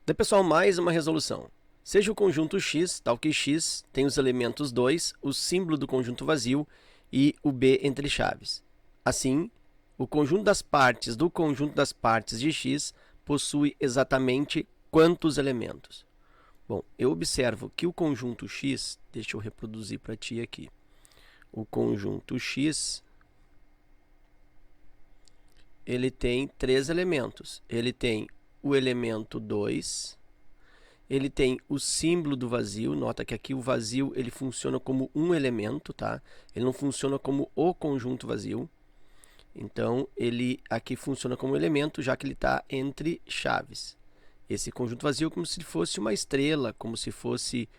Daí, pessoal, mais uma resolução. Seja o conjunto X, tal que X tem os elementos 2, o símbolo do conjunto vazio e o B entre chaves. Assim, o conjunto das partes do conjunto das partes de X possui exatamente quantos elementos? Bom, eu observo que o conjunto X, deixa eu reproduzir para ti aqui. O conjunto X, ele tem 3 elementos. Ele tem o elemento 2, ele tem o símbolo do vazio. Nota que aqui o vazio ele funciona como um elemento, tá? Ele não funciona como o conjunto vazio. Então, ele aqui funciona como elemento, já que ele está entre chaves. Esse conjunto vazio é como se fosse uma estrela, como se fosse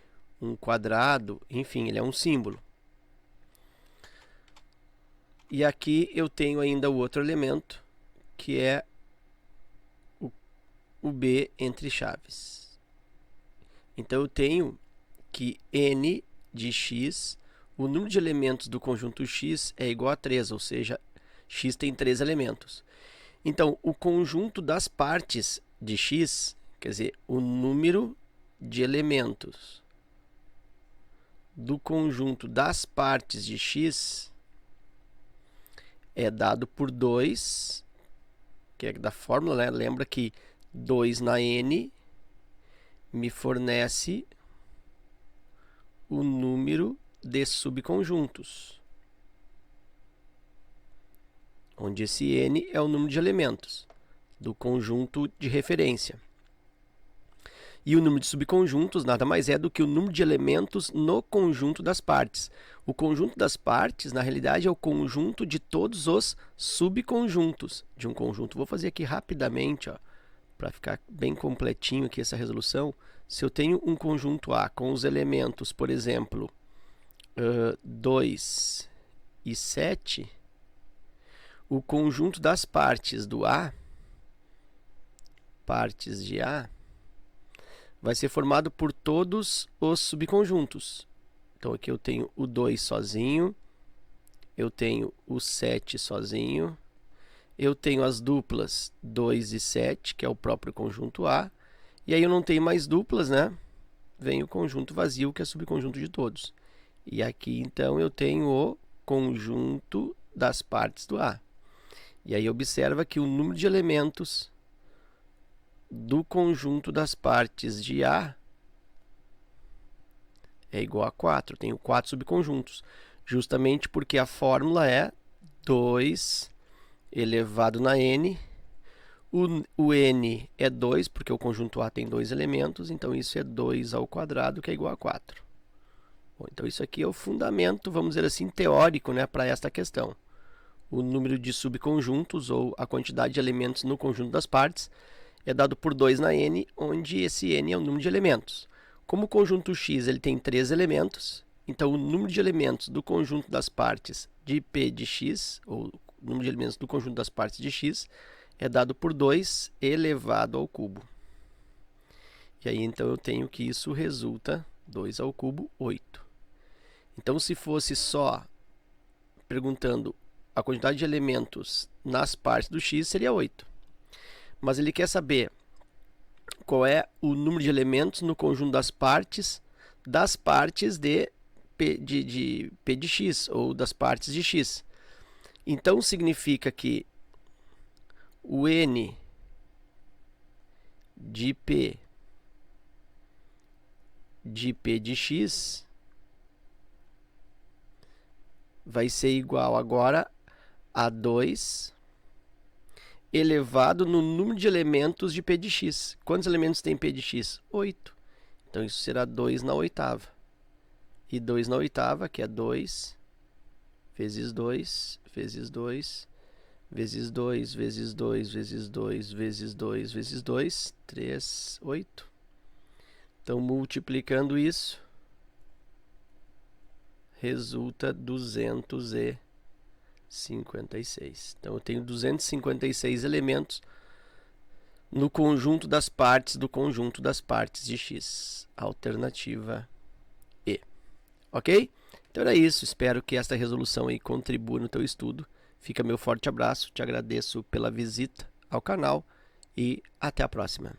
um quadrado, enfim, ele é um símbolo. E aqui eu tenho ainda o outro elemento, que é o B entre chaves. Então, eu tenho que n de x, o número de elementos do conjunto x é igual a 3, ou seja, x tem 3 elementos. Então, o conjunto das partes de x, quer dizer, o número de elementos do conjunto das partes de x é dado por 2, que é da fórmula, né? Lembra que 2 na n me fornece o número de subconjuntos, onde esse n é o número de elementos do conjunto de referência. E o número de subconjuntos nada mais é do que o número de elementos no conjunto das partes. O conjunto das partes, na realidade, é o conjunto de todos os subconjuntos de um conjunto. Vou fazer aqui rapidamente, para ficar bem completinho aqui essa resolução. Se eu tenho um conjunto A com os elementos, por exemplo, 2 e 7, o conjunto das partes do A, partes de A, vai ser formado por todos os subconjuntos. Então, aqui eu tenho o 2 sozinho, eu tenho o 7 sozinho, eu tenho as duplas 2 e 7, que é o próprio conjunto A, e aí eu não tenho mais duplas, né? Vem o conjunto vazio, que é subconjunto de todos. E aqui, então, eu tenho o conjunto das partes do A. E aí observa que o número de elementos do conjunto das partes de A é igual a 4. Eu tenho 4 subconjuntos, justamente porque a fórmula é 2 elevado na n. O n é 2, porque o conjunto A tem 2 elementos, então isso é 2 ao quadrado, que é igual a 4. Bom, então isso aqui é o fundamento, vamos dizer assim, teórico, né, para esta questão. O número de subconjuntos, ou a quantidade de elementos no conjunto das partes, é dado por 2 na n, onde esse n é o número de elementos. Como o conjunto x ele tem 3 elementos, então o número de elementos do conjunto das partes de P de x, ou o número de elementos do conjunto das partes de x, é dado por 2 elevado ao cubo. E aí, então, eu tenho que isso resulta 2 ao cubo, 8. Então, se fosse só perguntando a quantidade de elementos nas partes do x, seria 8. Mas ele quer saber qual é o número de elementos no conjunto das partes de P de x, ou das partes de x. Então, significa que o n de P de x vai ser igual agora a 2 elevado no número de elementos de P de x. Quantos elementos tem P de x? 8. Então, isso será 2 na oitava. E 2 na oitava, que é 2 vezes 2, vezes 2, vezes 2, vezes 2, vezes 2, vezes 2, vezes 2, 3, 8. Então, multiplicando isso, resulta 256. Então, eu tenho 256 elementos no conjunto das partes do conjunto das partes de x. Alternativa E. Ok? Então era isso. Espero que esta resolução aí contribua no teu estudo. Fica meu forte abraço. Te agradeço pela visita ao canal e até a próxima.